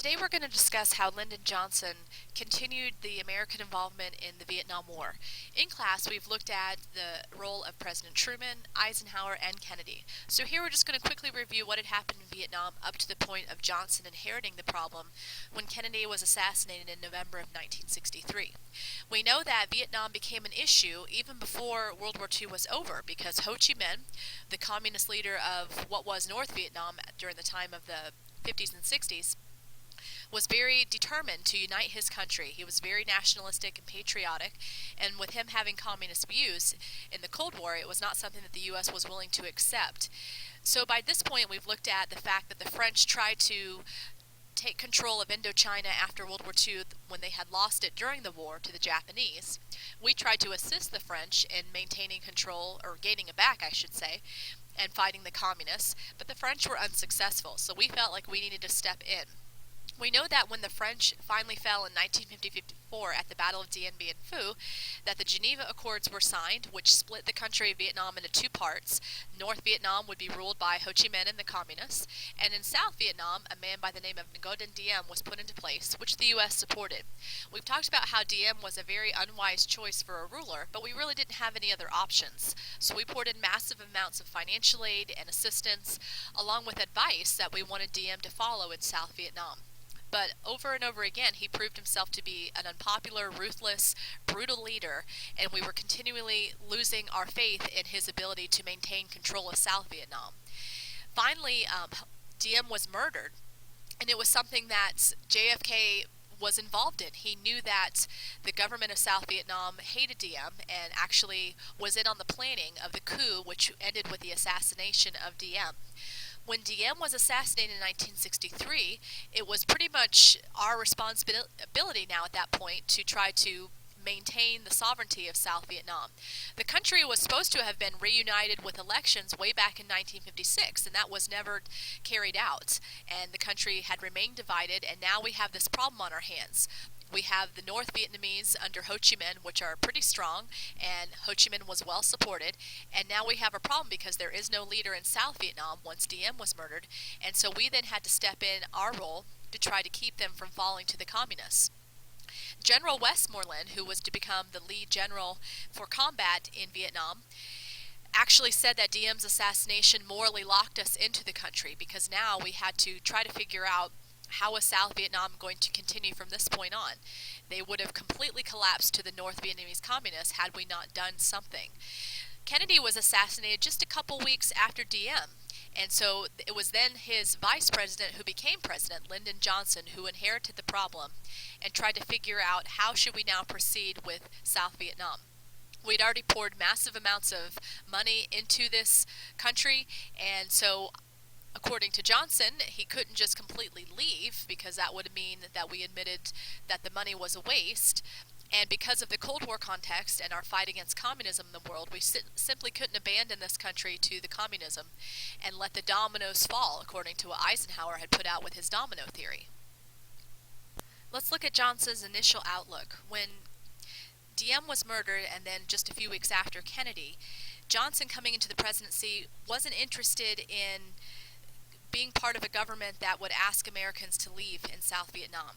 Today we're going to discuss how Lyndon Johnson continued the American involvement in the Vietnam War. In class, we've looked at the role of President Truman, Eisenhower, and Kennedy. So here we're just going to quickly review what had happened in Vietnam up to the point of Johnson inheriting the problem when Kennedy was assassinated in November of 1963. We know that Vietnam became an issue even before World War II was over because Ho Chi Minh, the communist leader of what was North Vietnam during the time of the 50s and 60s, was very determined to unite his country. He was very nationalistic and patriotic, and with him having communist views in the Cold War, it was not something that the U.S. was willing to accept. So by this point, we've looked at the fact that the French tried to take control of Indochina after World War II when they had lost it during the war to the Japanese. We tried to assist the French in maintaining control, or gaining it back, I should say, and fighting the communists, but the French were unsuccessful, so we felt like we needed to step in. We know that when the French finally fell in 1954 at the Battle of Dien Bien Phu, that the Geneva Accords were signed, which split the country of Vietnam into two parts. North Vietnam would be ruled by Ho Chi Minh and the Communists, and in South Vietnam, a man by the name of Ngoc Diem was put into place, which the U.S. supported. We've talked about how Diem was a very unwise choice for a ruler, but we really didn't have any other options. So we poured in massive amounts of financial aid and assistance, along with advice that we wanted Diem to follow in South Vietnam. But over and over again, he proved himself to be an unpopular, ruthless, brutal leader, and we were continually losing our faith in his ability to maintain control of South Vietnam. Finally, Diem was murdered, and it was something that JFK was involved in. He knew that the government of South Vietnam hated Diem and actually was in on the planning of the coup, which ended with the assassination of Diem. When Diem was assassinated in 1963, it was pretty much our responsibility now at that point to try to maintain the sovereignty of South Vietnam. The country was supposed to have been reunited with elections way back in 1956, and that was never carried out. And the country had remained divided, and now we have this problem on our hands. We have the North Vietnamese under Ho Chi Minh, which are pretty strong, and Ho Chi Minh was well supported. And now we have a problem because there is no leader in South Vietnam once Diem was murdered. And so we then had to step in our role to try to keep them from falling to the communists. General Westmoreland, who was to become the lead general for combat in Vietnam, actually said that Diem's assassination morally locked us into the country because now we had to try to figure out how was South Vietnam going to continue from this point on. They would have completely collapsed to the North Vietnamese communists had we not done something. Kennedy was assassinated just a couple weeks after Diem, and so it was then his vice president who became president, Lyndon Johnson, who inherited the problem and tried to figure out how should we now proceed with South Vietnam. We'd already poured massive amounts of money into this country, and so according to Johnson, he couldn't just completely leave because that would mean that we admitted that the money was a waste. And because of the Cold War context and our fight against communism in the world, we simply couldn't abandon this country to the communism and let the dominoes fall, according to what Eisenhower had put out with his domino theory. Let's look at Johnson's initial outlook. When Diem was murdered, and then just a few weeks after Kennedy, Johnson, coming into the presidency, wasn't interested in being part of a government that would ask Americans to leave in South Vietnam.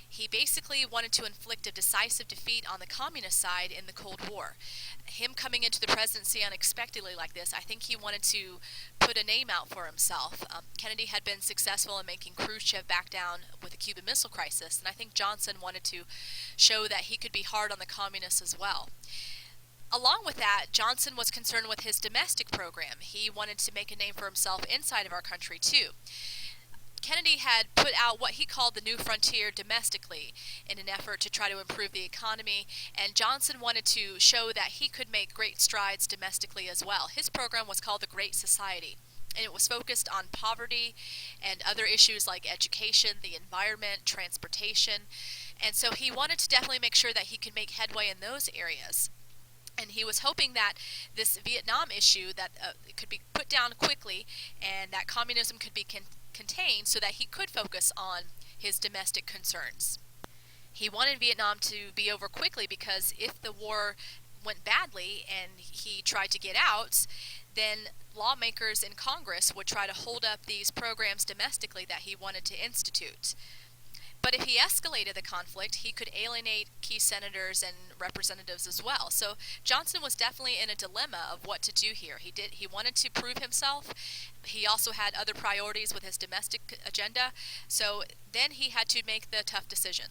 He basically wanted to inflict a decisive defeat on the communist side in the Cold War. Him coming into the presidency unexpectedly like this, I think he wanted to put a name out for himself. Kennedy had been successful in making Khrushchev back down with the Cuban Missile Crisis, and I think Johnson wanted to show that he could be hard on the communists as well. Along with that, Johnson was concerned with his domestic program. He wanted to make a name for himself inside of our country, too. Kennedy had put out what he called the New Frontier domestically in an effort to try to improve the economy, and Johnson wanted to show that he could make great strides domestically as well. His program was called the Great Society, and it was focused on poverty and other issues like education, the environment, transportation, and so he wanted to definitely make sure that he could make headway in those areas. And he was hoping that this Vietnam issue, that it could be put down quickly and that communism could be contained so that he could focus on his domestic concerns. He wanted Vietnam to be over quickly because if the war went badly and he tried to get out, then lawmakers in Congress would try to hold up these programs domestically that he wanted to institute. But if he escalated the conflict, he could alienate key senators and representatives as well. So Johnson was definitely in a dilemma of what to do here. He wanted to prove himself. He also had other priorities with his domestic agenda. So then he had to make the tough decision.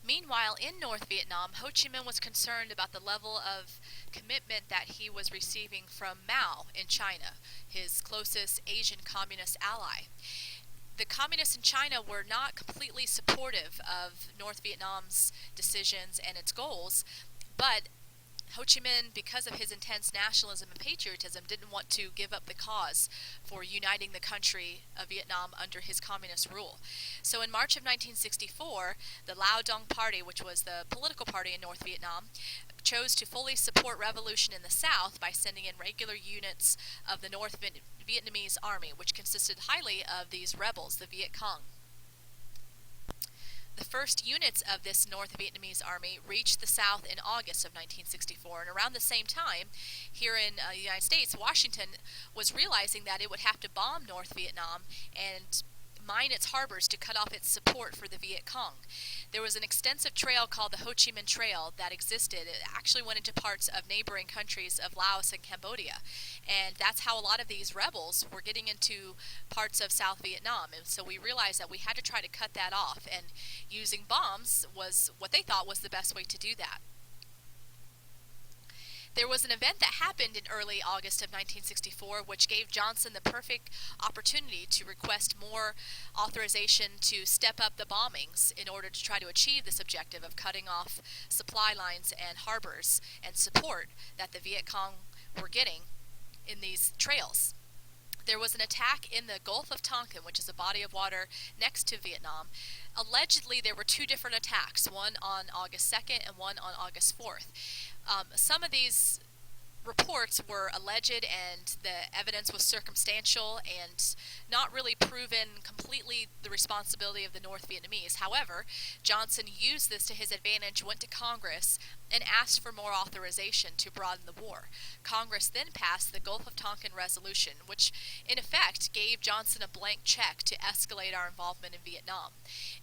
Meanwhile, in North Vietnam, Ho Chi Minh was concerned about the level of commitment that he was receiving from Mao in China, his closest Asian communist ally. The communists in China were not completely supportive of North Vietnam's decisions and its goals, but Ho Chi Minh, because of his intense nationalism and patriotism, didn't want to give up the cause for uniting the country of Vietnam under his communist rule. So in March of 1964, the Lao Dong Party, which was the political party in North Vietnam, chose to fully support revolution in the south by sending in regular units of the North Vietnamese army, which consisted highly of these rebels, the Viet Cong. The first units of this North Vietnamese army reached the South in August of 1964, and around the same time, here in the United States, Washington was realizing that it would have to bomb North Vietnam and mine its harbors to cut off its support for the Viet Cong. There was an extensive trail called the Ho Chi Minh Trail that existed. It actually went into parts of neighboring countries of Laos and Cambodia, and that's how a lot of these rebels were getting into parts of South Vietnam. And so we realized that we had to try to cut that off, and using bombs was what they thought was the best way to do that. There was an event that happened in early August of 1964 which gave Johnson the perfect opportunity to request more authorization to step up the bombings in order to try to achieve this objective of cutting off supply lines and harbors and support that the Viet Cong were getting in these trails. There was an attack in the Gulf of Tonkin, which is a body of water next to Vietnam. Allegedly, there were two different attacks, one on August 2nd and one on August 4th. Some of these reports were alleged and the evidence was circumstantial and not really proven completely the responsibility of the North Vietnamese. However, Johnson used this to his advantage, went to Congress, and asked for more authorization to broaden the war. Congress then passed the Gulf of Tonkin Resolution, which in effect gave Johnson a blank check to escalate our involvement in Vietnam.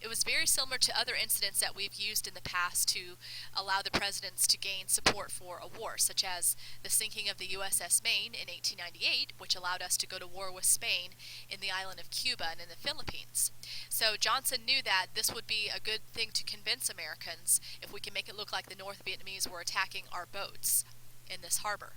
It was very similar to other incidents that we've used in the past to allow the presidents to gain support for a war, such as the sinking of the USS Maine in 1898, which allowed us to go to war with Spain in the island of Cuba and in the Philippines. So Johnson knew that this would be a good thing to convince Americans if we can make it look like the North Vietnamese were attacking our boats in this harbor.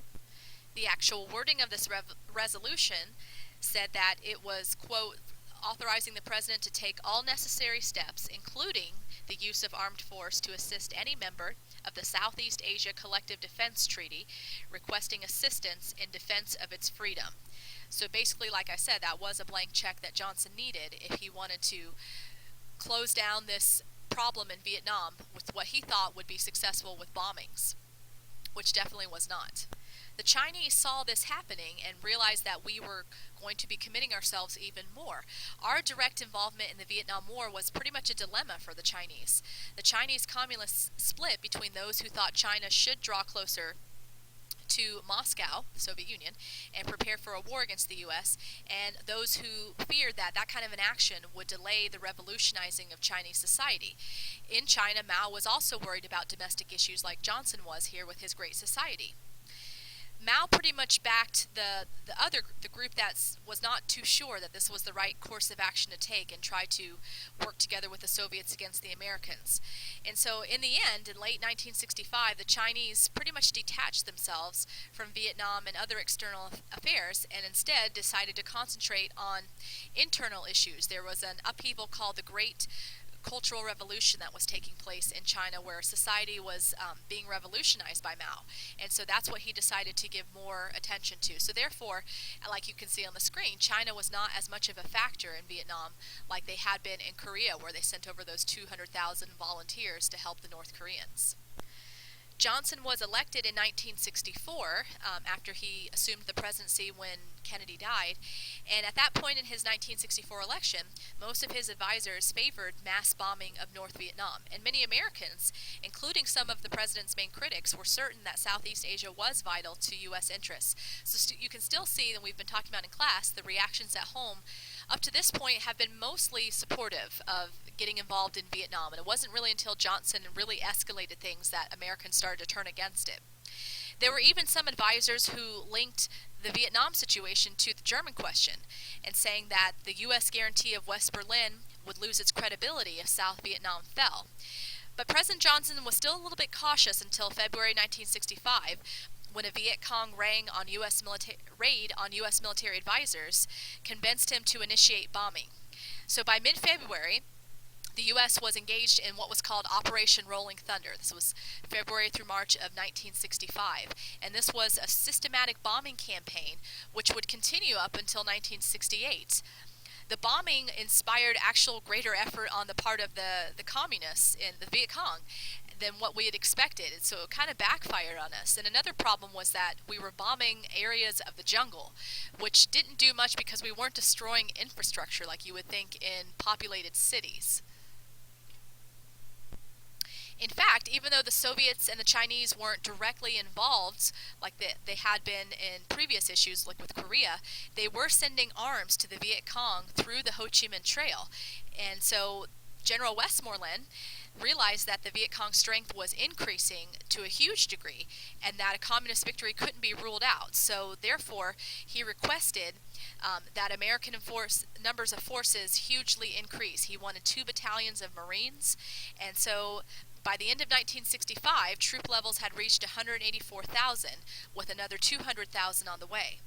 The actual wording of this resolution said that it was, quote, authorizing the president to take all necessary steps, including the use of armed force to assist any member of the Southeast Asia Collective Defense Treaty requesting assistance in defense of its freedom. So basically, like I said, that was a blank check that Johnson needed if he wanted to close down this problem in Vietnam with what he thought would be successful with bombings, which definitely was not. The Chinese saw this happening and realized that we were going to be committing ourselves even more. Our direct involvement in the Vietnam War was pretty much a dilemma for the Chinese. The Chinese communists split between those who thought China should draw closer to Moscow, the Soviet Union, and prepare for a war against the U.S., and those who feared that that kind of an action would delay the revolutionizing of Chinese society. In China, Mao was also worried about domestic issues like Johnson was here with his Great Society. Mao pretty much backed the group that was not too sure that this was the right course of action to take and try to work together with the Soviets against the Americans. And so in the end, in late 1965, the Chinese pretty much detached themselves from Vietnam and other external affairs and instead decided to concentrate on internal issues. There was an upheaval called the Great Cultural Revolution that was taking place in China, where society was being revolutionized by Mao, and so that's what he decided to give more attention to. So therefore, like you can see on the screen, China was not as much of a factor in Vietnam like they had been in Korea, where they sent over those 200,000 volunteers to help the North Koreans. Johnson was elected in 1964 after he assumed the presidency when Kennedy died, and at that point in his 1964 election, most of his advisors favored mass bombing of North Vietnam, and many Americans, including some of the president's main critics, were certain that Southeast Asia was vital to U.S. interests. So you can still see, and we've been talking about in class, the reactions at home up to this point have been mostly supportive of getting involved in Vietnam, and it wasn't really until Johnson really escalated things that Americans started to turn against it. There were even some advisors who linked the Vietnam situation to the German question, and saying that the U.S. guarantee of West Berlin would lose its credibility if South Vietnam fell. But President Johnson was still a little bit cautious until February 1965, when a Viet Cong raid on U.S. military advisors convinced him to initiate bombing. So by mid-February, the U.S. was engaged in what was called Operation Rolling Thunder. This was February through March of 1965, and this was a systematic bombing campaign which would continue up until 1968. The bombing inspired actual greater effort on the part of the communists in the Viet Cong than what we had expected, and so it kind of backfired on us. And another problem was that we were bombing areas of the jungle, which didn't do much because we weren't destroying infrastructure like you would think in populated cities. In fact, even though the Soviets and the Chinese weren't directly involved like they had been in previous issues like with Korea, they were sending arms to the Viet Cong through the Ho Chi Minh Trail. And so General Westmoreland realized that the Viet Cong strength was increasing to a huge degree and that a communist victory couldn't be ruled out. So therefore, he requested that American numbers of forces hugely increase. He wanted 2 battalions of Marines, and so by the end of 1965, troop levels had reached 184,000, with another 200,000 on the way.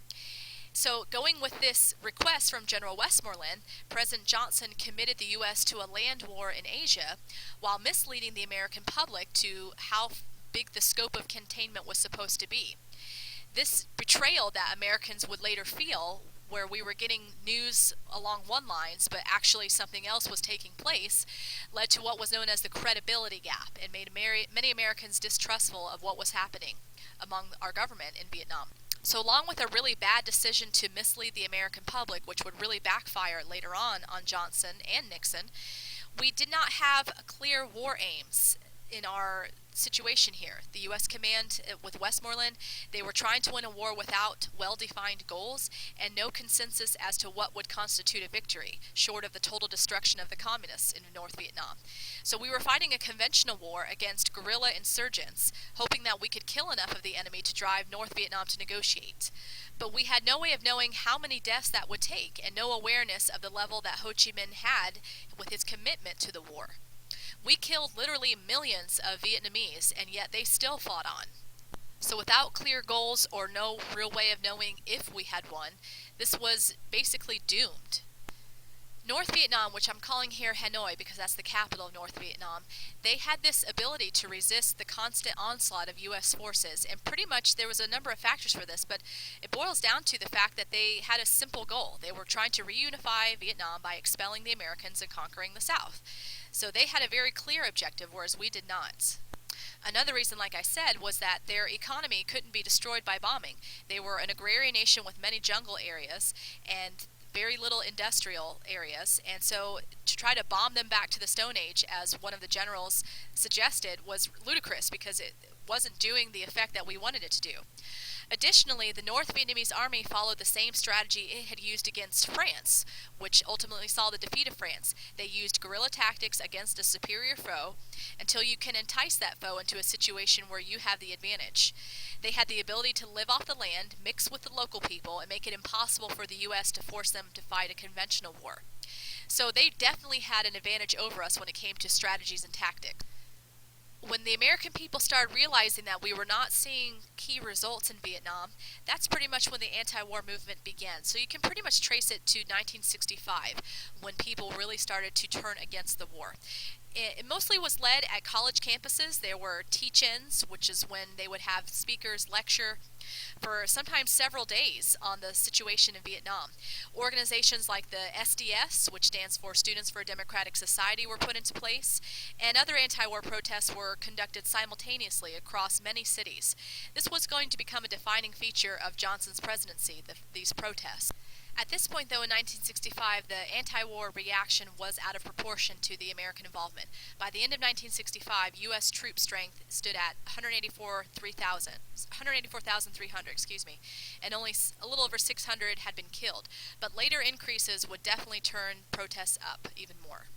So going with this request from General Westmoreland, President Johnson committed the U.S. to a land war in Asia while misleading the American public to how big the scope of containment was supposed to be. This betrayal that Americans would later feel, where we were getting news along one lines but actually something else was taking place, led to what was known as the credibility gap and made many Americans distrustful of what was happening among our government in Vietnam. So along with a really bad decision to mislead the American public, which would really backfire later on Johnson and Nixon, we did not have clear war aims in our situation here. The U.S. command with Westmoreland, they were trying to win a war without well-defined goals and no consensus as to what would constitute a victory, short of the total destruction of the communists in North Vietnam. So we were fighting a conventional war against guerrilla insurgents, hoping that we could kill enough of the enemy to drive North Vietnam to negotiate. But we had no way of knowing how many deaths that would take and no awareness of the level that Ho Chi Minh had with his commitment to the war. We killed literally millions of Vietnamese, and yet they still fought on. So without clear goals or no real way of knowing if we had won, this was basically doomed. North Vietnam, which I'm calling here Hanoi because that's the capital of North Vietnam, they had this ability to resist the constant onslaught of U.S. forces, and pretty much there was a number of factors for this, but it boils down to the fact that they had a simple goal. They were trying to reunify Vietnam by expelling the Americans and conquering the South. So they had a very clear objective, whereas we did not. Another reason, like I said, was that their economy couldn't be destroyed by bombing. They were an agrarian nation with many jungle areas and very little industrial areas, and so to try to bomb them back to the Stone Age, as one of the generals suggested, was ludicrous because it wasn't doing the effect that we wanted it to do. Additionally, the North Vietnamese army followed the same strategy it had used against France, which ultimately saw the defeat of France. They used guerrilla tactics against a superior foe until you can entice that foe into a situation where you have the advantage. They had the ability to live off the land, mix with the local people, and make it impossible for the U.S. to force them to fight a conventional war. So they definitely had an advantage over us when it came to strategies and tactics. When the American people started realizing that we were not seeing key results in Vietnam, that's pretty much when the anti-war movement began. So you can pretty much trace it to 1965, when people really started to turn against the war. It mostly was led at college campuses. There were teach-ins, which is when they would have speakers lecture for sometimes several days on the situation in Vietnam. Organizations like the SDS, which stands for Students for a Democratic Society, were put into place, and other anti-war protests were conducted simultaneously across many cities. This was going to become a defining feature of Johnson's presidency, these protests. At this point, though, in 1965, the anti-war reaction was out of proportion to the American involvement. By the end of 1965, U.S. troop strength stood at 184,300, and only a little over 600 had been killed. But later increases would definitely turn protests up even more.